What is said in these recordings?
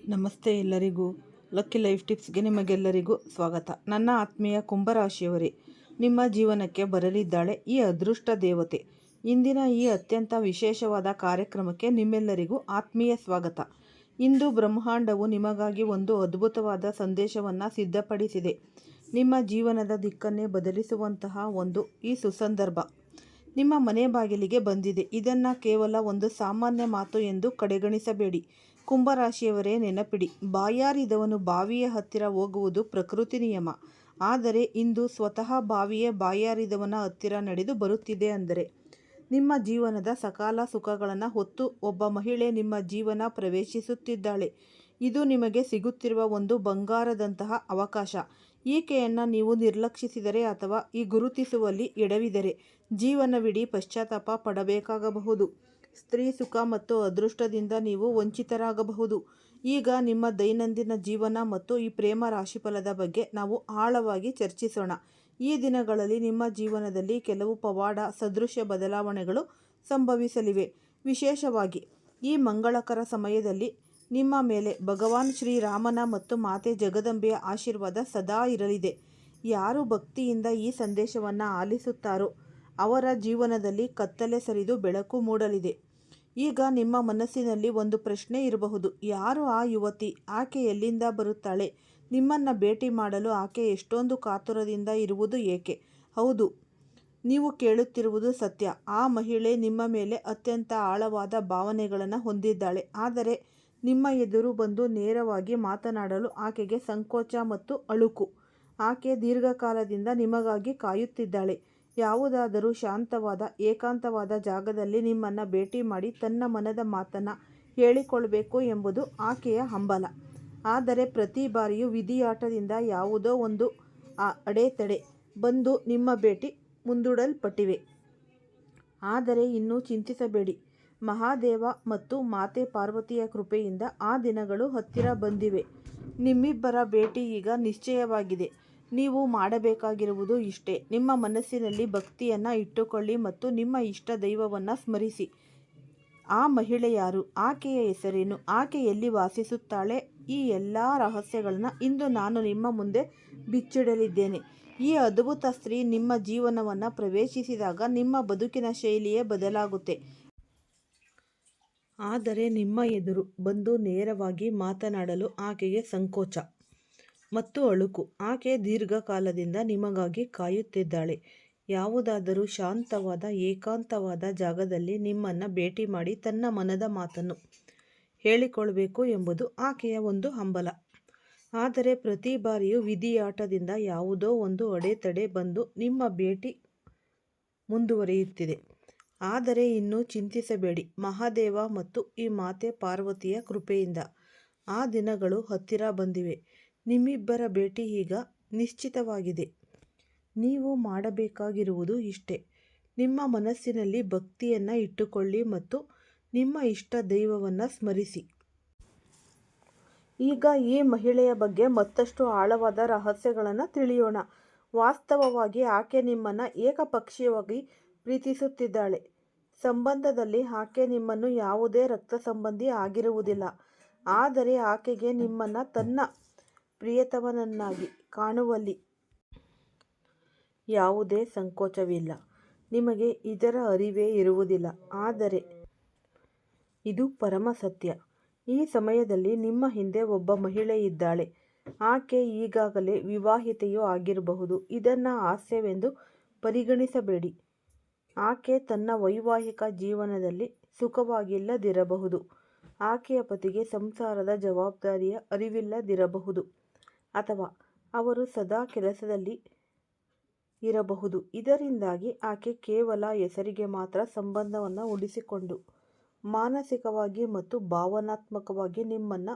ನಮಸ್ತೆ ಎಲ್ಲರಿಗೂ. Lucky life ಟಿಪ್ಸ್ಗೆ ನಿಮಗೆಲ್ಲರಿಗೂ ಸ್ವಾಗತ. ನನ್ನ ಆತ್ಮೀಯ ಕುಂಭರಾಶಿಯವರೇ, ನಿಮ್ಮ ಜೀವನಕ್ಕೆ ಬರಲಿದ್ದಾಳೆ ಈ ಅದೃಷ್ಟ ದೇವತೆ. ಇಂದಿನ ಈ ಅತ್ಯಂತ ವಿಶೇಷವಾದ ಕಾರ್ಯಕ್ರಮಕ್ಕೆ ನಿಮ್ಮೆಲ್ಲರಿಗೂ ಆತ್ಮೀಯ ಸ್ವಾಗತ. ಇಂದು ಬ್ರಹ್ಮಾಂಡವು ನಿಮಗಾಗಿ ಒಂದು ಅದ್ಭುತವಾದ ಸಂದೇಶವನ್ನು ಸಿದ್ಧಪಡಿಸಿದೆ. ನಿಮ್ಮ ಜೀವನದ ದಿಕ್ಕನ್ನೇ ಬದಲಿಸುವಂತಹ ಈ ಸುಸಂದರ್ಭ ನಿಮ್ಮ ಮನೆ ಬಾಗಿಲಿಗೆ ಬಂದಿದೆ. ಇದನ್ನು ಕೇವಲ ಒಂದು ಸಾಮಾನ್ಯ ಮಾತು ಎಂದು ಕಡೆಗಣಿಸಬೇಡಿ. ಕುಂಭರಾಶಿಯವರೇ, ನೆನಪಿಡಿ, ಬಾಯಾರಿದವನು ಬಾವಿಯ ಹತ್ತಿರ ಹೋಗುವುದು ಪ್ರಕೃತಿ ನಿಯಮ. ಆದರೆ ಇಂದು ಸ್ವತಃ ಬಾವಿಯೇ ಬಾಯಾರಿದವನ ಹತ್ತಿರ ನಡೆದು ಬರುತ್ತಿದೆ. ಅಂದರೆ ನಿಮ್ಮ ಜೀವನದ ಸಕಾಲ ಸುಖಗಳನ್ನು ಹೊತ್ತು ಒಬ್ಬ ಮಹಿಳೆ ನಿಮ್ಮ ಜೀವನ ಪ್ರವೇಶಿಸುತ್ತಿದ್ದಾಳೆ. ಇದು ನಿಮಗೆ ಸಿಗುತ್ತಿರುವ ಒಂದು ಬಂಗಾರದಂತಹ ಅವಕಾಶ. ಈಕೆಯನ್ನು ನೀವು ನಿರ್ಲಕ್ಷಿಸಿದರೆ ಅಥವಾ ಈ ಗುರುತಿಸುವಲ್ಲಿ ಎಡವಿದರೆ ಜೀವನವಿಡೀ ಪಶ್ಚಾತ್ತಾಪ ಪಡಬೇಕಾಗಬಹುದು. ಸ್ತ್ರೀ ಸುಖ ಮತ್ತು ಅದೃಷ್ಟದಿಂದ ನೀವು ವಂಚಿತರಾಗಬಹುದು. ಈಗ ನಿಮ್ಮ ದೈನಂದಿನ ಜೀವನ ಮತ್ತು ಈ ಪ್ರೇಮ ರಾಶಿಫಲದ ಬಗ್ಗೆ ನಾವು ಆಳವಾಗಿ ಚರ್ಚಿಸೋಣ. ಈ ದಿನಗಳಲ್ಲಿ ನಿಮ್ಮ ಜೀವನದಲ್ಲಿ ಕೆಲವು ಪವಾಡ ಸದೃಶ ಬದಲಾವಣೆಗಳು ಸಂಭವಿಸಲಿವೆ. ವಿಶೇಷವಾಗಿ ಈ ಮಂಗಳಕರ ಸಮಯದಲ್ಲಿ ನಿಮ್ಮ ಮೇಲೆ ಭಗವಾನ್ ಶ್ರೀರಾಮನ ಮತ್ತು ಮಾತೆ ಜಗದಂಬೆಯ ಆಶೀರ್ವಾದ ಸದಾ ಇರಲಿದೆ. ಯಾರು ಭಕ್ತಿಯಿಂದ ಈ ಸಂದೇಶವನ್ನು ಆಲಿಸುತ್ತಾರೋ ಅವರ ಜೀವನದಲ್ಲಿ ಕತ್ತಲೆ ಸರಿದು ಬೆಳಕು ಮೂಡಲಿದೆ. ಈಗ ನಿಮ್ಮ ಮನಸ್ಸಿನಲ್ಲಿ ಒಂದು ಪ್ರಶ್ನೆ ಇರಬಹುದು: ಯಾರು ಆ ಯುವತಿ? ಆಕೆ ಎಲ್ಲಿಂದ ಬರುತ್ತಾಳೆ? ನಿಮ್ಮನ್ನು ಭೇಟಿ ಮಾಡಲು ಆಕೆ ಎಷ್ಟೊಂದು ಕಾತುರದಿಂದ ಇರುವುದು ಏಕೆ? ಹೌದು, ನೀವು ಕೇಳುತ್ತಿರುವುದು ಸತ್ಯ. ಆ ಮಹಿಳೆ ನಿಮ್ಮ ಮೇಲೆ ಅತ್ಯಂತ ಆಳವಾದ ಭಾವನೆಗಳನ್ನು ಹೊಂದಿದ್ದಾಳೆ. ಆದರೆ ನಿಮ್ಮ ಎದುರು ಬಂದು ನೇರವಾಗಿ ಮಾತನಾಡಲು ಆಕೆಗೆ ಸಂಕೋಚ ಮತ್ತು ಅಳುಕು. ಆಕೆ ದೀರ್ಘಕಾಲದಿಂದ ನಿಮಗಾಗಿ ಕಾಯುತ್ತಿದ್ದಾಳೆ. ಯಾವುದಾದರೂ ಶಾಂತವಾದ ಏಕಾಂತವಾದ ಜಾಗದಲ್ಲಿ ನಿಮ್ಮನ್ನು ಭೇಟಿ ಮಾಡಿ ತನ್ನ ಮನದ ಮಾತನ್ನು ಹೇಳಿಕೊಳ್ಬೇಕು ಎಂಬುದು ಆಕೆಯ ಹಂಬಲ. ಆದರೆ ಪ್ರತಿ ಬಾರಿಯೂ ವಿಧಿಯಾಟದಿಂದ ಯಾವುದೋ ಒಂದು ಅಡೆತಡೆ ಬಂದು ನಿಮ್ಮ ಭೇಟಿ ಮುಂದೂಡಲ್ಪಟ್ಟಿವೆ. ಆದರೆ ಇನ್ನೂ ಚಿಂತಿಸಬೇಡಿ. ಮಹಾದೇವ ಮತ್ತು ಮಾತೆ ಪಾರ್ವತಿಯ ಕೃಪೆಯಿಂದ ಆ ದಿನಗಳು ಹತ್ತಿರ ಬಂದಿವೆ. ನಿಮ್ಮಿಬ್ಬರ ಭೇಟಿ ಈಗ ನಿಶ್ಚಯವಾಗಿದೆ. ನೀವು ಮಾಡಬೇಕಾಗಿರುವುದು ಇಷ್ಟೇ: ನಿಮ್ಮ ಮನಸ್ಸಿನಲ್ಲಿ ಭಕ್ತಿಯನ್ನು ಇಟ್ಟುಕೊಳ್ಳಿ ಮತ್ತು ನಿಮ್ಮ ಇಷ್ಟ ದೈವವನ್ನು ಸ್ಮರಿಸಿ. ಆ ಮಹಿಳೆ ಯಾರು? ಆಕೆಯ ಹೆಸರೇನು? ಆಕೆ ಎಲ್ಲಿ ವಾಸಿಸುತ್ತಾಳೆ? ಈ ಎಲ್ಲ ರಹಸ್ಯಗಳನ್ನು ಇಂದು ನಾನು ನಿಮ್ಮ ಮುಂದೆ ಬಿಚ್ಚಿಡಲಿದ್ದೇನೆ. ಈ ಅದ್ಭುತ ಸ್ತ್ರೀ ನಿಮ್ಮ ಜೀವನವನ್ನು ಪ್ರವೇಶಿಸಿದಾಗ ನಿಮ್ಮ ಬದುಕಿನ ಶೈಲಿಯೇ ಬದಲಾಗುತ್ತೆ. ಆದರೆ ನಿಮ್ಮ ಎದುರು ಬಂದು ನೇರವಾಗಿ ಮಾತನಾಡಲು ಆಕೆಗೆ ಸಂಕೋಚ ಮತ್ತು ಅಳುಕು. ಆಕೆ ದೀರ್ಘಕಾಲದಿಂದ ನಿಮಗಾಗಿ ಕಾಯುತ್ತಿದ್ದಾಳೆ. ಯಾವುದಾದರೂ ಶಾಂತವಾದ ಏಕಾಂತವಾದ ಜಾಗದಲ್ಲಿ ನಿಮ್ಮನ್ನು ಭೇಟಿ ಮಾಡಿ ತನ್ನ ಮನದ ಮಾತನ್ನು ಹೇಳಿಕೊಳ್ಬೇಕು ಎಂಬುದು ಆಕೆಯ ಒಂದು ಹಂಬಲ. ಆದರೆ ಪ್ರತಿ ಬಾರಿಯೂ ವಿಧಿಯಾಟದಿಂದ ಯಾವುದೋ ಒಂದು ಅಡೆತಡೆ ಬಂದು ನಿಮ್ಮ ಭೇಟಿ ಮುಂದುವರಿಯುತ್ತಿದೆ. ಆದರೆ ಇನ್ನೂ ಚಿಂತಿಸಬೇಡಿ. ಮಹಾದೇವ ಮತ್ತು ಈ ಮಾತೆ ಪಾರ್ವತಿಯ ಕೃಪೆಯಿಂದ ಆ ದಿನಗಳು ಹತ್ತಿರ ಬಂದಿವೆ. ನಿಮ್ಮಿಬ್ಬರ ಭೇಟಿ ಈಗ ನಿಶ್ಚಿತವಾಗಿದೆ. ನೀವು ಮಾಡಬೇಕಾಗಿರುವುದು ಇಷ್ಟೇ: ನಿಮ್ಮ ಮನಸ್ಸಿನಲ್ಲಿ ಭಕ್ತಿಯನ್ನು ಇಟ್ಟುಕೊಳ್ಳಿ ಮತ್ತು ನಿಮ್ಮ ಇಷ್ಟ ದೈವವನ್ನು ಸ್ಮರಿಸಿ. ಈಗ ಈ ಮಹಿಳೆಯ ಬಗ್ಗೆ ಮತ್ತಷ್ಟು ಆಳವಾದ ರಹಸ್ಯಗಳನ್ನು ತಿಳಿಯೋಣ. ವಾಸ್ತವವಾಗಿ ಆಕೆ ನಿಮ್ಮನ್ನು ಏಕಪಕ್ಷೀಯವಾಗಿ ಪ್ರೀತಿಸುತ್ತಿದ್ದಾಳೆ. ಸಂಬಂಧದಲ್ಲಿ ಆಕೆ ನಿಮ್ಮನ್ನು ಯಾವುದೇ ರಕ್ತ ಸಂಬಂಧಿ ಆಗಿರುವುದಿಲ್ಲ. ಆದರೆ ಆಕೆಗೆ ನಿಮ್ಮನ್ನು ತನ್ನ ಪ್ರಿಯತಮನನ್ನಾಗಿ ಕಾಣುವಲ್ಲಿ ಯಾವುದೇ ಸಂಕೋಚವಿಲ್ಲ. ನಿಮಗೆ ಇದರ ಅರಿವೇ ಇರುವುದಿಲ್ಲ. ಆದರೆ ಇದು ಪರಮ ಸತ್ಯ. ಈ ಸಮಯದಲ್ಲಿ ನಿಮ್ಮ ಹಿಂದೆ ಒಬ್ಬ ಮಹಿಳೆ ಇದ್ದಾಳೆ. ಆಕೆ ಈಗಾಗಲೇ ವಿವಾಹಿತೆಯೂ ಆಗಿರಬಹುದು. ಇದನ್ನು ಹಾಸ್ಯವೆಂದು ಪರಿಗಣಿಸಬೇಡಿ. ಆಕೆ ತನ್ನ ವೈವಾಹಿಕ ಜೀವನದಲ್ಲಿ ಸುಖವಾಗಿಲ್ಲದಿರಬಹುದು. ಆಕೆಯ ಪತಿಗೆ ಸಂಸಾರದ ಜವಾಬ್ದಾರಿಯ ಅರಿವಿಲ್ಲದಿರಬಹುದು, ಅಥವಾ ಅವರು ಸದಾ ಕೆಲಸದಲ್ಲಿ ಇರಬಹುದು. ಇದರಿಂದಾಗಿ ಆಕೆ ಕೇವಲ ಹೆಸರಿಗೆ ಮಾತ್ರ ಸಂಬಂಧವನ್ನು ಉಳಿಸಿಕೊಂಡು ಮಾನಸಿಕವಾಗಿ ಮತ್ತು ಭಾವನಾತ್ಮಕವಾಗಿ ನಿಮ್ಮನ್ನು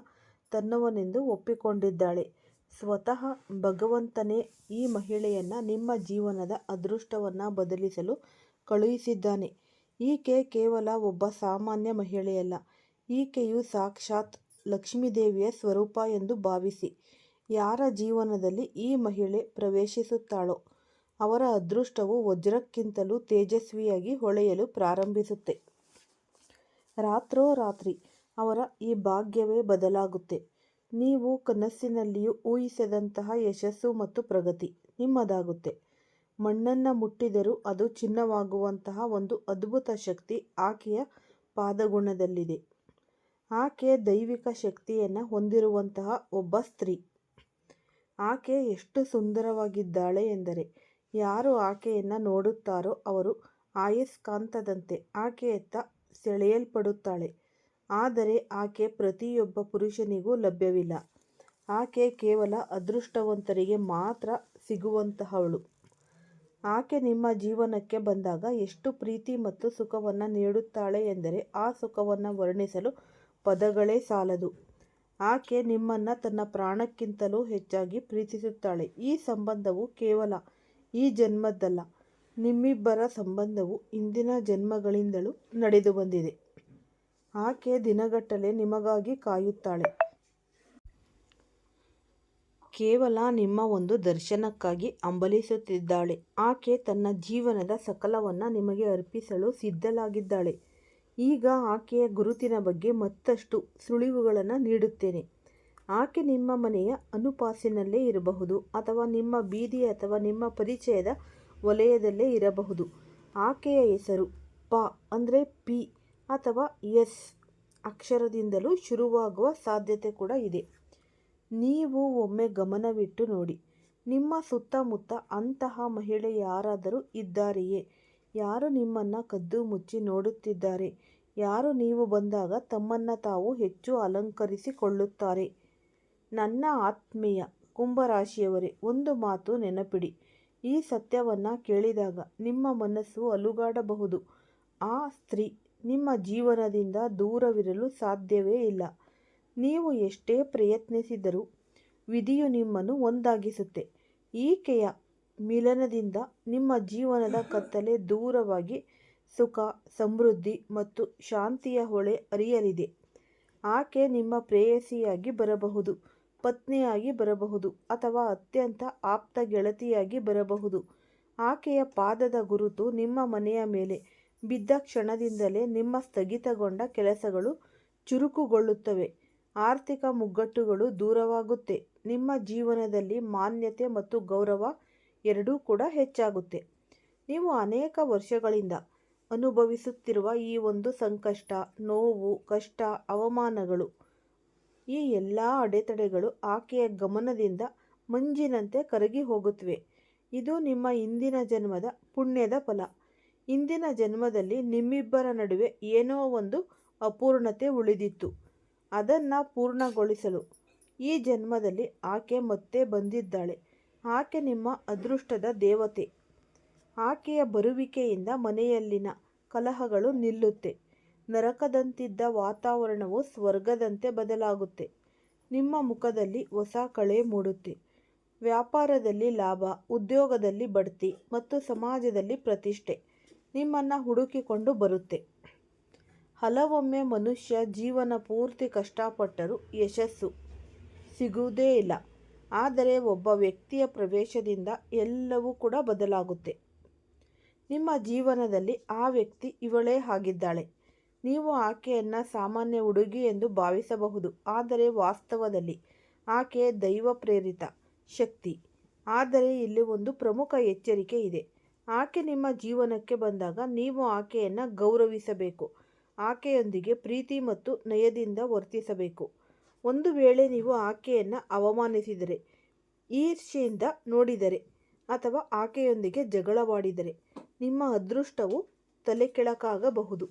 ತನ್ನವನೆಂದು ಒಪ್ಪಿಕೊಂಡಿದ್ದಾಳೆ. ಸ್ವತಃ ಭಗವಂತನೇ ಈ ಮಹಿಳೆಯನ್ನು ನಿಮ್ಮ ಜೀವನದ ಅದೃಷ್ಟವನ್ನು ಬದಲಿಸಲು ಕಳುಹಿಸಿದ್ದಾನೆ. ಈಕೆ ಕೇವಲ ಒಬ್ಬ ಸಾಮಾನ್ಯ ಮಹಿಳೆಯಲ್ಲ. ಈಕೆಯು ಸಾಕ್ಷಾತ್ ಲಕ್ಷ್ಮೀದೇವಿಯ ಸ್ವರೂಪ ಎಂದು ಭಾವಿಸಿ. ಯಾರ ಜೀವನದಲ್ಲಿ ಈ ಮಹಿಳೆ ಪ್ರವೇಶಿಸುತ್ತಾಳೋ ಅವರ ಅದೃಷ್ಟವು ವಜ್ರಕ್ಕಿಂತಲೂ ತೇಜಸ್ವಿಯಾಗಿ ಹೊಳೆಯಲು ಪ್ರಾರಂಭಿಸುತ್ತೆ. ರಾತ್ರೋರಾತ್ರಿ ಅವರ ಈ ಭಾಗ್ಯವೇ ಬದಲಾಗುತ್ತೆ. ನೀವು ಕನಸಿನಲ್ಲಿಯೂ ಊಹಿಸದಂತಹ ಯಶಸ್ಸು ಮತ್ತು ಪ್ರಗತಿ ನಿಮ್ಮದಾಗುತ್ತೆ. ಮಣ್ಣನ್ನು ಮುಟ್ಟಿದರೂ ಅದು ಚಿನ್ನವಾಗುವಂತಹ ಒಂದು ಅದ್ಭುತ ಶಕ್ತಿ ಆಕೆಯ ಪಾದಗುಣದಲ್ಲಿದೆ. ಆಕೆ ದೈವಿಕ ಶಕ್ತಿಯನ್ನು ಹೊಂದಿರುವಂತಹ ಒಬ್ಬ ಸ್ತ್ರೀ. ಆಕೆ ಎಷ್ಟು ಸುಂದರವಾಗಿದ್ದಾಳೆ ಎಂದರೆ ಯಾರು ಆಕೆಯನ್ನು ನೋಡುತ್ತಾರೋ ಅವರು ಆಯಸ್ಕಾಂತದಂತೆ ಆಕೆಯತ್ತ ಸೆಳೆಯಲ್ಪಡುತ್ತಾಳೆ. ಆದರೆ ಆಕೆ ಪ್ರತಿಯೊಬ್ಬ ಪುರುಷನಿಗೂ ಲಭ್ಯವಿಲ್ಲ. ಆಕೆ ಕೇವಲ ಅದೃಷ್ಟವಂತರಿಗೆ ಮಾತ್ರ ಸಿಗುವಂತಹವಳು. ಆಕೆ ನಿಮ್ಮ ಜೀವನಕ್ಕೆ ಬಂದಾಗ ಎಷ್ಟು ಪ್ರೀತಿ ಮತ್ತು ಸುಖವನ್ನು ನೀಡುತ್ತಾಳೆ ಎಂದರೆ ಆ ಸುಖವನ್ನು ವರ್ಣಿಸಲು ಪದಗಳೇ ಸಾಲದು. ಆಕೆ ನಿಮ್ಮನ್ನು ತನ್ನ ಪ್ರಾಣಕ್ಕಿಂತಲೂ ಹೆಚ್ಚಾಗಿ ಪ್ರೀತಿಸುತ್ತಾಳೆ. ಈ ಸಂಬಂಧವು ಕೇವಲ ಈ ಜನ್ಮದ್ದಲ್ಲ, ನಿಮ್ಮಿಬ್ಬರ ಸಂಬಂಧವು ಹಿಂದಿನ ಜನ್ಮಗಳಿಂದಲೂ ನಡೆದು ಬಂದಿದೆ. ಆಕೆ ದಿನಗಟ್ಟಲೆ ನಿಮಗಾಗಿ ಕಾಯುತ್ತಾಳೆ, ಕೇವಲ ನಿಮ್ಮ ಒಂದು ದರ್ಶನಕ್ಕಾಗಿ ಹಂಬಲಿಸುತ್ತಿದ್ದಾಳೆ. ಆಕೆ ತನ್ನ ಜೀವನದ ಸಕಲವನ್ನು ನಿಮಗೆ ಅರ್ಪಿಸಲು ಸಿದ್ಧಳಾಗಿದ್ದಾಳೆ. ಈಗ ಆಕೆಯ ಗುರುತಿನ ಬಗ್ಗೆ ಮತ್ತಷ್ಟು ಸುಳಿವುಗಳನ್ನು ನೀಡುತ್ತೇನೆ. ಆಕೆ ನಿಮ್ಮ ಮನೆಯ ಅನುಪಾಸಿನಲ್ಲೇ ಇರಬಹುದು ಅಥವಾ ನಿಮ್ಮ ಬೀದಿ ಅಥವಾ ನಿಮ್ಮ ಪರಿಚಯದ ವಲಯದಲ್ಲೇ ಇರಬಹುದು. ಆಕೆಯ ಹೆಸರು ಪ ಅಂದರೆ ಪಿ ಅಥವಾ ಎಸ್ ಅಕ್ಷರದಿಂದಲೂ ಶುರುವಾಗುವ ಸಾಧ್ಯತೆ ಕೂಡ ಇದೆ. ನೀವು ಒಮ್ಮೆ ಗಮನವಿಟ್ಟು ನೋಡಿ, ನಿಮ್ಮ ಸುತ್ತಮುತ್ತ ಅಂತಹ ಮಹಿಳೆ ಯಾರಾದರೂ ಇದ್ದಾರೆಯೇ? ಯಾರು ನಿಮ್ಮನ್ನು ಕದ್ದು ಮುಚ್ಚಿ ನೋಡುತ್ತಿದ್ದಾರೆ? ಯಾರು ನೀವು ಬಂದಾಗ ತಮ್ಮನ್ನು ತಾವು ಹೆಚ್ಚು ಅಲಂಕರಿಸಿಕೊಳ್ಳುತ್ತಾರೆ? ನನ್ನ ಆತ್ಮೀಯ ಕುಂಭರಾಶಿಯವರೇ, ಒಂದು ಮಾತು ನೆನಪಿಡಿ. ಈ ಸತ್ಯವನ್ನು ಕೇಳಿದಾಗ ನಿಮ್ಮ ಮನಸ್ಸು ಅಲುಗಾಡಬಹುದು. ಆ ಸ್ತ್ರೀ ನಿಮ್ಮ ಜೀವನದಿಂದ ದೂರವಿರಲು ಸಾಧ್ಯವೇ ಇಲ್ಲ. ನೀವು ಎಷ್ಟೇ ಪ್ರಯತ್ನಿಸಿದರೂ ವಿಧಿಯು ನಿಮ್ಮನ್ನು ಒಂದಾಗಿಸುತ್ತೆ. ಈಕೆಯ ಮಿಲನದಿಂದ ನಿಮ್ಮ ಜೀವನದ ಕತ್ತಲೆ ದೂರವಾಗಿ ಸುಖ, ಸಮೃದ್ಧಿ ಮತ್ತು ಶಾಂತಿಯ ಹೊಳೆ ಹರಿಯಲಿದೆ. ಆಕೆ ನಿಮ್ಮ ಪ್ರೇಯಸಿಯಾಗಿ ಬರಬಹುದು, ಪತ್ನಿಯಾಗಿ ಬರಬಹುದು ಅಥವಾ ಅತ್ಯಂತ ಆಪ್ತ ಗೆಳತಿಯಾಗಿ ಬರಬಹುದು. ಆಕೆಯ ಪಾದದ ಗುರುತು ನಿಮ್ಮ ಮನೆಯ ಮೇಲೆ ಬಿದ್ದ ಕ್ಷಣದಿಂದಲೇ ನಿಮ್ಮ ಸ್ಥಗಿತಗೊಂಡ ಕೆಲಸಗಳು ಚುರುಕುಗೊಳ್ಳುತ್ತವೆ. ಆರ್ಥಿಕ ಮುಗ್ಗಟ್ಟುಗಳು ದೂರವಾಗುತ್ತೆ. ನಿಮ್ಮ ಜೀವನದಲ್ಲಿ ಮಾನ್ಯತೆ ಮತ್ತು ಗೌರವ ಎರಡೂ ಕೂಡ ಹೆಚ್ಚಾಗುತ್ತೆ. ನೀವು ಅನೇಕ ವರ್ಷಗಳಿಂದ ಅನುಭವಿಸುತ್ತಿರುವ ಈ ಒಂದು ಸಂಕಷ್ಟ, ನೋವು, ಕಷ್ಟ, ಅವಮಾನಗಳು, ಈ ಎಲ್ಲ ಅಡೆತಡೆಗಳು ಆಕೆಯ ಗಮನದಿಂದ ಮಂಜಿನಂತೆ ಕರಗಿ ಹೋಗುತ್ತವೆ. ಇದು ನಿಮ್ಮ ಹಿಂದಿನ ಜನ್ಮದ ಪುಣ್ಯದ ಫಲ. ಹಿಂದಿನ ಜನ್ಮದಲ್ಲಿ ನಿಮ್ಮಿಬ್ಬರ ನಡುವೆ ಏನೋ ಒಂದು ಅಪೂರ್ಣತೆ ಉಳಿದಿತ್ತು. ಅದನ್ನು ಪೂರ್ಣಗೊಳಿಸಲು ಈ ಜನ್ಮದಲ್ಲಿ ಆಕೆ ಮತ್ತೆ ಬಂದಿದ್ದಾಳೆ. ಆಕೆ ನಿಮ್ಮ ಅದೃಷ್ಟದ ದೇವತೆ. ಆಕೆಯ ಬರುವಿಕೆಯಿಂದ ಮನೆಯಲ್ಲಿನ ಕಲಹಗಳು ನಿಲ್ಲುತ್ತೆ. ನರಕದಂತಿದ್ದ ವಾತಾವರಣವು ಸ್ವರ್ಗದಂತೆ ಬದಲಾಗುತ್ತೆ. ನಿಮ್ಮ ಮುಖದಲ್ಲಿ ಹೊಸ ಕಳೆ ಮೂಡುತ್ತೆ. ವ್ಯಾಪಾರದಲ್ಲಿ ಲಾಭ, ಉದ್ಯೋಗದಲ್ಲಿ ಬಡ್ತಿ ಮತ್ತು ಸಮಾಜದಲ್ಲಿ ಪ್ರತಿಷ್ಠೆ ನಿಮ್ಮನ್ನು ಹುಡುಕಿಕೊಂಡು ಬರುತ್ತೆ. ಹಲವೊಮ್ಮೆ ಮನುಷ್ಯ ಜೀವನ ಪೂರ್ತಿ ಕಷ್ಟಪಟ್ಟರೂ ಯಶಸ್ಸು ಸಿಗುವುದೇ ಇಲ್ಲ. ಆದರೆ ಒಬ್ಬ ವ್ಯಕ್ತಿಯ ಪ್ರವೇಶದಿಂದ ಎಲ್ಲವೂ ಕೂಡ ಬದಲಾಗುತ್ತೆ. ನಿಮ್ಮ ಜೀವನದಲ್ಲಿ ಆ ವ್ಯಕ್ತಿ ಇವಳೇ ಆಗಿದ್ದಾಳೆ. ನೀವು ಆಕೆಯನ್ನು ಸಾಮಾನ್ಯ ಹುಡುಗಿ ಎಂದು ಭಾವಿಸಬಹುದು, ಆದರೆ ವಾಸ್ತವದಲ್ಲಿ ಆಕೆ ದೈವ ಪ್ರೇರಿತ ಶಕ್ತಿ. ಆದರೆ ಇಲ್ಲಿ ಒಂದು ಪ್ರಮುಖ ಎಚ್ಚರಿಕೆ ಇದೆ. ಆಕೆ ನಿಮ್ಮ ಜೀವನಕ್ಕೆ ಬಂದಾಗ ನೀವು ಆಕೆಯನ್ನು ಗೌರವಿಸಬೇಕು. ಆಕೆಯೊಂದಿಗೆ ಪ್ರೀತಿ ಮತ್ತು ನಯದಿಂದ ವರ್ತಿಸಬೇಕು. ಒಂದು ವೇಳೆ ನೀವು ಆಕೆಯನ್ನು ಅವಮಾನಿಸಿದರೆ, ಈರ್ಷೆಯಿಂದ ನೋಡಿದರೆ ಅಥವಾ ಆಕೆಯೊಂದಿಗೆ ಜಗಳವಾಡಿದರೆ ನಿಮ್ಮ ಅದೃಷ್ಟವು ತಲೆಕೆಳಕಾಗಬಹುದು.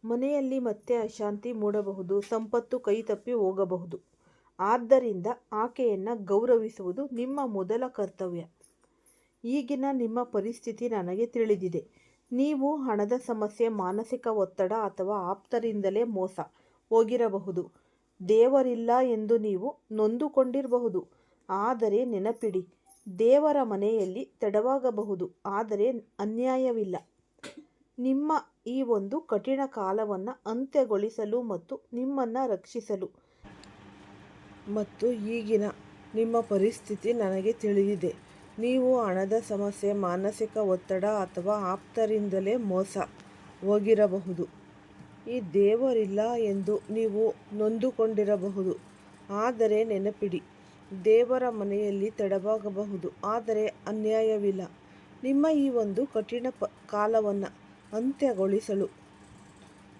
ಮನೆಯಲ್ಲಿ ಮತ್ತೆ ಅಶಾಂತಿ ಮೂಡಬಹುದು, ಸಂಪತ್ತು ಕೈತಪ್ಪಿ ಹೋಗಬಹುದು. ಆದ್ದರಿಂದ ಆಕೆಯನ್ನು ಗೌರವಿಸುವುದು ನಿಮ್ಮ ಮೊದಲ ಕರ್ತವ್ಯ. ಈಗಿನ ನಿಮ್ಮ ಪರಿಸ್ಥಿತಿ ನನಗೆ ತಿಳಿದಿದೆ. ನೀವು ಹಣದ ಸಮಸ್ಯೆ, ಮಾನಸಿಕ ಒತ್ತಡ ಅಥವಾ ಆಪ್ತರಿಂದಲೇ ಮೋಸ ಹೋಗಿರಬಹುದು. ದೇವರಿಲ್ಲ ಎಂದು ನೀವು ನೊಂದುಕೊಂಡಿರಬಹುದು. ಆದರೆ ನೆನಪಿಡಿ, ದೇವರ ಮನೆಯಲ್ಲಿ ತಡವಾಗಬಹುದು, ಆದರೆ ಅನ್ಯಾಯವಿಲ್ಲ. ನಿಮ್ಮ ಈ ಒಂದು ಕಠಿಣ ಕಾಲವನ್ನು ಅಂತ್ಯಗೊಳಿಸಲು ಮತ್ತು ನಿಮ್ಮನ್ನು ರಕ್ಷಿಸಲು. ಮತ್ತು ಈಗಿನ ನಿಮ್ಮ ಪರಿಸ್ಥಿತಿ ನನಗೆ ತಿಳಿದಿದೆ. ನೀವು ಹಣದ ಸಮಸ್ಯೆ, ಮಾನಸಿಕ ಒತ್ತಡ ಅಥವಾ ಆಪ್ತರಿಂದಲೇ ಮೋಸ ಹೋಗಿರಬಹುದು. ಈ ದೇವರಿಲ್ಲ ಎಂದು ನೀವು ನೊಂದುಕೊಂಡಿರಬಹುದು. ಆದರೆ ನೆನಪಿಡಿ, ದೇವರ ಮನೆಯಲ್ಲಿ ತಡವಾಗಬಹುದು, ಆದರೆ ಅನ್ಯಾಯವಿಲ್ಲ. ನಿಮ್ಮ ಈ ಒಂದು ಕಠಿಣ ಕಾಲವನ್ನು ಅಂತ್ಯಗೊಳಿಸಲು,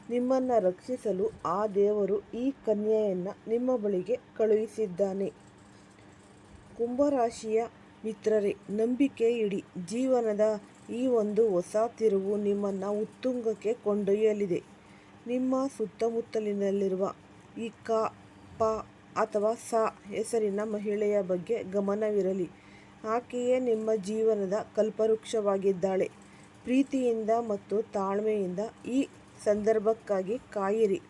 ನಿಮ್ಮನ್ನು ರಕ್ಷಿಸಲು ಆ ದೇವರು ಈ ಕನ್ಯೆಯನ್ನು ನಿಮ್ಮ ಬಳಿಗೆ ಕಳುಹಿಸಿದ್ದಾನೆ. ಕುಂಭರಾಶಿಯ ಮಿತ್ರರೇ, ನಂಬಿಕೆ ಇಡಿ. ಜೀವನದ ಈ ಒಂದು ಹೊಸ ತಿರುವು ನಿಮ್ಮನ್ನು ಉತ್ತುಂಗಕ್ಕೆ ಕೊಂಡೊಯ್ಯಲಿದೆ. ನಿಮ್ಮ ಸುತ್ತಮುತ್ತಲಿನಲ್ಲಿರುವ ಈ ಕ, ಪ ಅಥವಾ ಸ ಹೆಸರಿನ ಮಹಿಳೆಯ ಬಗ್ಗೆ ಗಮನವಿರಲಿ. ಆಕೆಯೇ ನಿಮ್ಮ ಜೀವನದ ಕಲ್ಪವೃಕ್ಷವಾಗಿದ್ದಾಳೆ. ಪ್ರೀತಿಯಿಂದ ಮತ್ತು ತಾಳ್ಮೆಯಿಂದ ಈ ಸಂದರ್ಭಕ್ಕಾಗಿ ಕಾಯಿರಿ.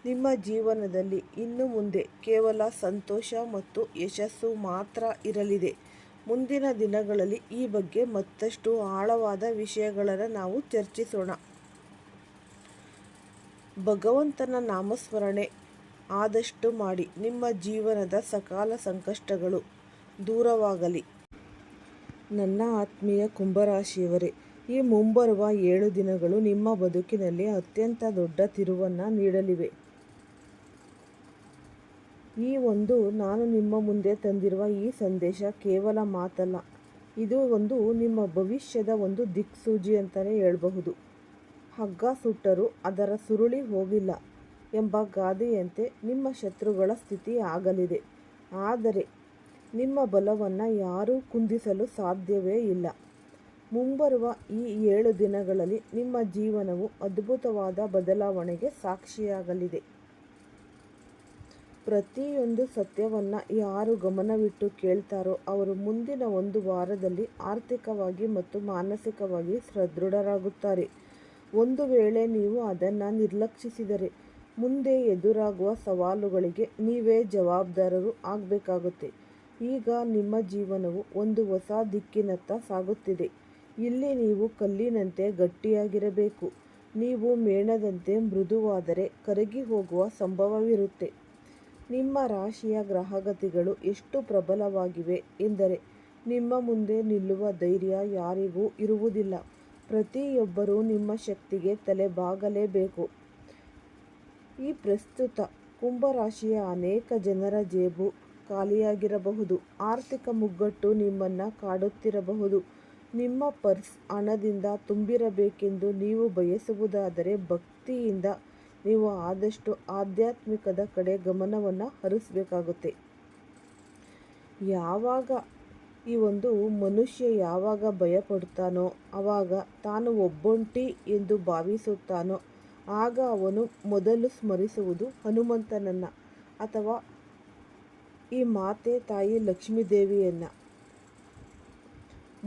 ನಿಮ್ಮ ಜೀವನದಲ್ಲಿ ಇನ್ನು ಮುಂದೆ ಕೇವಲ ಸಂತೋಷ ಮತ್ತು ಯಶಸ್ಸು ಮಾತ್ರ ಇರಲಿದೆ. ಮುಂದಿನ ದಿನಗಳಲ್ಲಿ ಈ ಬಗ್ಗೆ ಮತ್ತಷ್ಟು ಆಳವಾದ ವಿಷಯಗಳನ್ನು ನಾವು ಚರ್ಚಿಸೋಣ. ಭಗವಂತನ ನಾಮಸ್ಮರಣೆ ಆದಷ್ಟು ಮಾಡಿ. ನಿಮ್ಮ ಜೀವನದ ಸಕಲ ಸಂಕಷ್ಟಗಳು ದೂರವಾಗಲಿ. ನನ್ನ ಆತ್ಮೀಯ ಕುಂಭರಾಶಿಯವರೇ, ಈ ಮುಂಬರುವ 7 ದಿನಗಳು ನಿಮ್ಮ ಬದುಕಿನಲ್ಲಿ ಅತ್ಯಂತ ದೊಡ್ಡ ತಿರುವನ್ನು ನೀಡಲಿವೆ. ನಾನು ನಿಮ್ಮ ಮುಂದೆ ತಂದಿರುವ ಈ ಸಂದೇಶ ಕೇವಲ ಮಾತಲ್ಲ, ಇದು ನಿಮ್ಮ ಭವಿಷ್ಯದ ದಿಕ್ಸೂಚಿ ಅಂತಲೇ ಹೇಳಬಹುದು. ಹಗ್ಗ ಸುಟ್ಟರೂ ಅದರ ಸುರುಳಿ ಹೋಗಿಲ್ಲ ಎಂಬ ಗಾದೆಯಂತೆ ನಿಮ್ಮ ಶತ್ರುಗಳ ಸ್ಥಿತಿ ಆಗಲಿದೆ. ಆದರೆ ನಿಮ್ಮ ಬಲವನ್ನು ಯಾರೂ ಕುಂದಿಸಲು ಸಾಧ್ಯವೇ ಇಲ್ಲ. ಮುಂಬರುವ ಈ 7 ದಿನಗಳಲ್ಲಿ ನಿಮ್ಮ ಜೀವನವು ಅದ್ಭುತವಾದ ಬದಲಾವಣೆಗೆ ಸಾಕ್ಷಿಯಾಗಲಿದೆ. ಪ್ರತಿಯೊಂದು ಸತ್ಯವನ್ನು ಯಾರು ಗಮನವಿಟ್ಟು ಕೇಳ್ತಾರೋ ಅವರು ಮುಂದಿನ 1 ವಾರದಲ್ಲಿ ಆರ್ಥಿಕವಾಗಿ ಮತ್ತು ಮಾನಸಿಕವಾಗಿ ಸದೃಢರಾಗುತ್ತಾರೆ. ಒಂದು ವೇಳೆ ನೀವು ಅದನ್ನು ನಿರ್ಲಕ್ಷಿಸಿದರೆ ಮುಂದೆ ಎದುರಾಗುವ ಸವಾಲುಗಳಿಗೆ ನೀವೇ ಜವಾಬ್ದಾರರು ಆಗಬೇಕಾಗುತ್ತೆ. ಈಗ ನಿಮ್ಮ ಜೀವನವು ಒಂದು ಹೊಸ ದಿಕ್ಕಿನತ್ತ ಸಾಗುತ್ತಿದೆ. ಇಲ್ಲಿ ನೀವು ಕಲ್ಲಿನಂತೆ ಗಟ್ಟಿಯಾಗಿರಬೇಕು. ನೀವು ಮೇಣದಂತೆ ಮೃದುವಾದರೆ ಕರಗಿ ಹೋಗುವ ಸಂಭವವಿರುತ್ತೆ. ನಿಮ್ಮ ರಾಶಿಯ ಗ್ರಹಗತಿಗಳು ಎಷ್ಟು ಪ್ರಬಲವಾಗಿವೆ ಎಂದರೆ ನಿಮ್ಮ ಮುಂದೆ ನಿಲ್ಲುವ ಧೈರ್ಯ ಯಾರಿಗೂ ಇರುವುದಿಲ್ಲ. ಪ್ರತಿಯೊಬ್ಬರೂ ನಿಮ್ಮ ಶಕ್ತಿಗೆ ತಲೆಬಾಗಲೇಬೇಕು. ಈ ಪ್ರಸ್ತುತ ಕುಂಭರಾಶಿಯ ಅನೇಕ ಜನರ ಜೇಬು ಖಾಲಿಯಾಗಿರಬಹುದು. ಆರ್ಥಿಕ ಮುಗ್ಗಟ್ಟು ನಿಮ್ಮನ್ನು ಕಾಡುತ್ತಿರಬಹುದು. ನಿಮ್ಮ ಪರ್ಸ್ ಹಣದಿಂದ ತುಂಬಿರಬೇಕೆಂದು ನೀವು ಬಯಸುವುದಾದರೆ ಭಕ್ತಿಯಿಂದ ನೀವು ಆದಷ್ಟು ಆಧ್ಯಾತ್ಮಿಕದ ಕಡೆ ಗಮನವನ್ನು ಹರಿಸಬೇಕಾಗುತ್ತೆ. ಯಾವಾಗ ಈ ಮನುಷ್ಯ ಯಾವಾಗ ಭಯಪಡುತ್ತಾನೋ, ಆವಾಗ ತಾನು ಒಬ್ಬಂಟಿ ಎಂದು ಭಾವಿಸುತ್ತಾನೋ ಆಗ ಅವನು ಮೊದಲು ಸ್ಮರಿಸುವುದು ಹನುಮಂತನನ್ನು ಅಥವಾ ಈ ಮಾತೆ ತಾಯಿ ಲಕ್ಷ್ಮೀದೇವಿಯನ್ನು.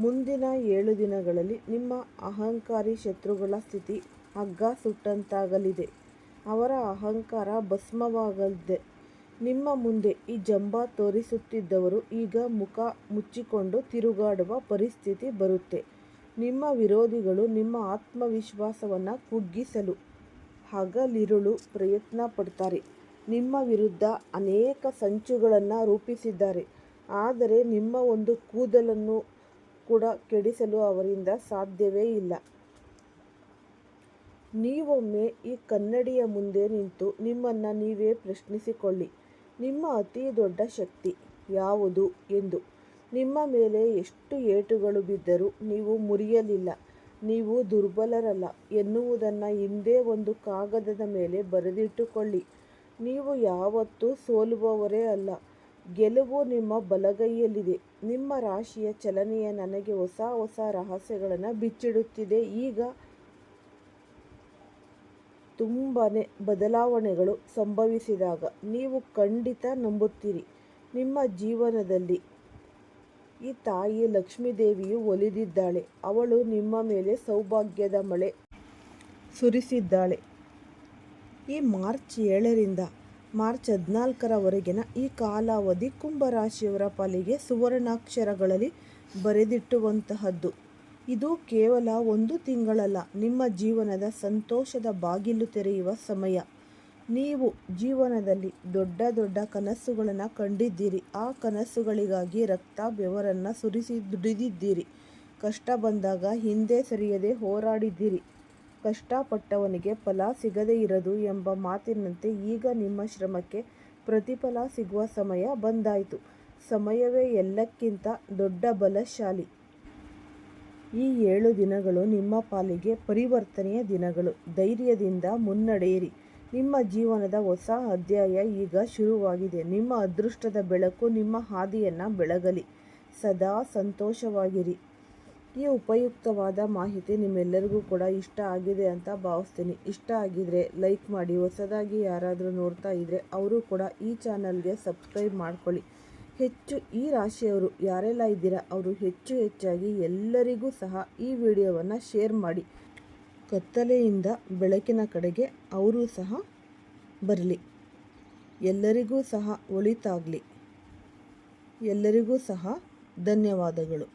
ಮುಂದಿನ 7 ದಿನಗಳಲ್ಲಿ ನಿಮ್ಮ ಅಹಂಕಾರಿ ಶತ್ರುಗಳ ಸ್ಥಿತಿ ಹಗ್ಗ ಸುಟ್ಟಂತಾಗಲಿದೆ. ಅವರ ಅಹಂಕಾರ ಭಸ್ಮವಾಗಲಿದೆ. ನಿಮ್ಮ ಮುಂದೆ ಈ ಜಂಬ ತೋರಿಸುತ್ತಿದ್ದವರು ಈಗ ಮುಖ ಮುಚ್ಚಿಕೊಂಡು ತಿರುಗಾಡುವ ಪರಿಸ್ಥಿತಿ ಬರುತ್ತೆ. ನಿಮ್ಮ ವಿರೋಧಿಗಳು ನಿಮ್ಮ ಆತ್ಮವಿಶ್ವಾಸವನ್ನು ಕುಗ್ಗಿಸಲು ಹಗಲಿರುಳು ಪ್ರಯತ್ನ ಪಡ್ತಾರೆ. ನಿಮ್ಮ ವಿರುದ್ಧ ಅನೇಕ ಸಂಚುಗಳನ್ನು ರೂಪಿಸಿದ್ದಾರೆ. ಆದರೆ ನಿಮ್ಮ ಕೂದಲನ್ನು ಕೂಡ ಕೆಡಿಸಲು ಅವರಿಂದ ಸಾಧ್ಯವೇ ಇಲ್ಲ. ನೀವೊಮ್ಮೆ ಈ ಕನ್ನಡಿಯ ಮುಂದೆ ನಿಂತು ನಿಮ್ಮನ್ನು ನೀವೇ ಪ್ರಶ್ನಿಸಿಕೊಳ್ಳಿ. ನಿಮ್ಮ ಅತಿ ದೊಡ್ಡ ಶಕ್ತಿ ಯಾವುದು ಎಂದು. ನಿಮ್ಮ ಮೇಲೆ ಎಷ್ಟು ಏಟುಗಳು ಬಿದ್ದರೂ ನೀವು ಮುರಿಯಲಿಲ್ಲ, ನೀವು ದುರ್ಬಲರಲ್ಲ ಎನ್ನುವುದನ್ನು ಹಿಂದೆ ಒಂದು ಕಾಗದದ ಮೇಲೆ ಬರೆದಿಟ್ಟುಕೊಳ್ಳಿ. ನೀವು ಯಾವತ್ತೂ ಸೋಲುವವರೇ ಅಲ್ಲ. ಗೆಲುವು ನಿಮ್ಮ ಬಲಗೈಯಲ್ಲಿದೆ. ನಿಮ್ಮ ರಾಶಿಯ ಚಲನೆಯ ನನಗೆ ಹೊಸ ಹೊಸ ರಹಸ್ಯಗಳನ್ನು ಬಿಚ್ಚಿಡುತ್ತಿದೆ. ಈಗ ತುಂಬನೇ ಬದಲಾವಣೆಗಳು ಸಂಭವಿಸಿದಾಗ ನೀವು ಖಂಡಿತ ನಂಬುತ್ತೀರಿ. ನಿಮ್ಮ ಜೀವನದಲ್ಲಿ ಈ ತಾಯಿ ಲಕ್ಷ್ಮೀದೇವಿಯು ಒಲಿದಿದ್ದಾಳೆ. ಅವಳು ನಿಮ್ಮ ಮೇಲೆ ಸೌಭಾಗ್ಯದ ಮಳೆ ಸುರಿಸಿದ್ದಾಳೆ. ಈ ಮಾರ್ಚ್ 7ರಿಂದ ಮಾರ್ಚ್ 14ರವರೆಗಿನ ಈ ಕಾಲಾವಧಿ ಕುಂಭರಾಶಿಯವರ ಪಾಲಿಗೆ ಸುವರ್ಣಾಕ್ಷರಗಳಲ್ಲಿ ಬರೆದಿಟ್ಟುವಂತಹದ್ದು. ಇದು ಕೇವಲ 1 ತಿಂಗಳಲ್ಲ, ನಿಮ್ಮ ಜೀವನದ ಸಂತೋಷದ ಬಾಗಿಲು ತೆರೆಯುವ ಸಮಯ. ನೀವು ಜೀವನದಲ್ಲಿ ದೊಡ್ಡ ದೊಡ್ಡ ಕನಸುಗಳನ್ನು ಕಂಡಿದ್ದೀರಿ. ಆ ಕನಸುಗಳಿಗಾಗಿ ರಕ್ತ ಬೆವರನ್ನು ಸುರಿಸಿ ದುಡಿದಿದ್ದೀರಿ. ಕಷ್ಟ ಬಂದಾಗ ಹಿಂದೆ ಸರಿಯದೆ ಹೋರಾಡಿದ್ದೀರಿ. ಕಷ್ಟಪಟ್ಟವನಿಗೆ ಫಲ ಸಿಗದೇ ಇರದು ಎಂಬ ಮಾತಿನಂತೆ ಈಗ ನಿಮ್ಮ ಶ್ರಮಕ್ಕೆ ಪ್ರತಿಫಲ ಸಿಗುವ ಸಮಯ ಬಂದಾಯಿತು. ಸಮಯವೇ ಎಲ್ಲಕ್ಕಿಂತ ದೊಡ್ಡ ಬಲಶಾಲಿ. ಈ 7 ದಿನಗಳು ನಿಮ್ಮ ಪಾಲಿಗೆ ಪರಿವರ್ತನೆಯ ದಿನಗಳು. ಧೈರ್ಯದಿಂದ ಮುನ್ನಡೆಯಿರಿ. ನಿಮ್ಮ ಜೀವನದ ಹೊಸ ಅಧ್ಯಾಯ ಈಗ ಶುರುವಾಗಿದೆ. ನಿಮ್ಮ ಅದೃಷ್ಟದ ಬೆಳಕು ನಿಮ್ಮ ಹಾದಿಯನ್ನು ಬೆಳಗಲಿ. ಸದಾ ಸಂತೋಷವಾಗಿರಿ. ಈ ಉಪಯುಕ್ತವಾದ ಮಾಹಿತಿ ನಿಮ್ಮೆಲ್ಲರಿಗೂ ಕೂಡ ಇಷ್ಟ ಆಗಿದೆ ಅಂತ ಭಾವಿಸ್ತೀನಿ. ಇಷ್ಟ ಆಗಿದ್ರೆ ಲೈಕ್ ಮಾಡಿ. ಹೊಸದಾಗಿ ಯಾರಾದರೂ ನೋಡ್ತಾ ಇದ್ದರೆ ಅವರು ಕೂಡ ಈ ಚಾನಲ್ಗೆ ಸಬ್ಸ್ಕ್ರೈಬ್ ಮಾಡ್ಕೊಳ್ಳಿ. ಹೆಚ್ಚು ಈ ರಾಶಿಯವರು ಯಾರೆಲ್ಲ ಇದ್ದೀರಾ ಅವರು ಹೆಚ್ಚಾಗಿ ಎಲ್ಲರಿಗೂ ಸಹ ಈ ವಿಡಿಯೋವನ್ನು ಶೇರ್ ಮಾಡಿ. ಕತ್ತಲೆಯಿಂದ ಬೆಳಕಿನ ಕಡೆಗೆ ಅವರು ಸಹ ಬರಲಿ. ಎಲ್ಲರಿಗೂ ಸಹ ಒಳಿತಾಗಲಿ. ಎಲ್ಲರಿಗೂ ಸಹ ಧನ್ಯವಾದಗಳು.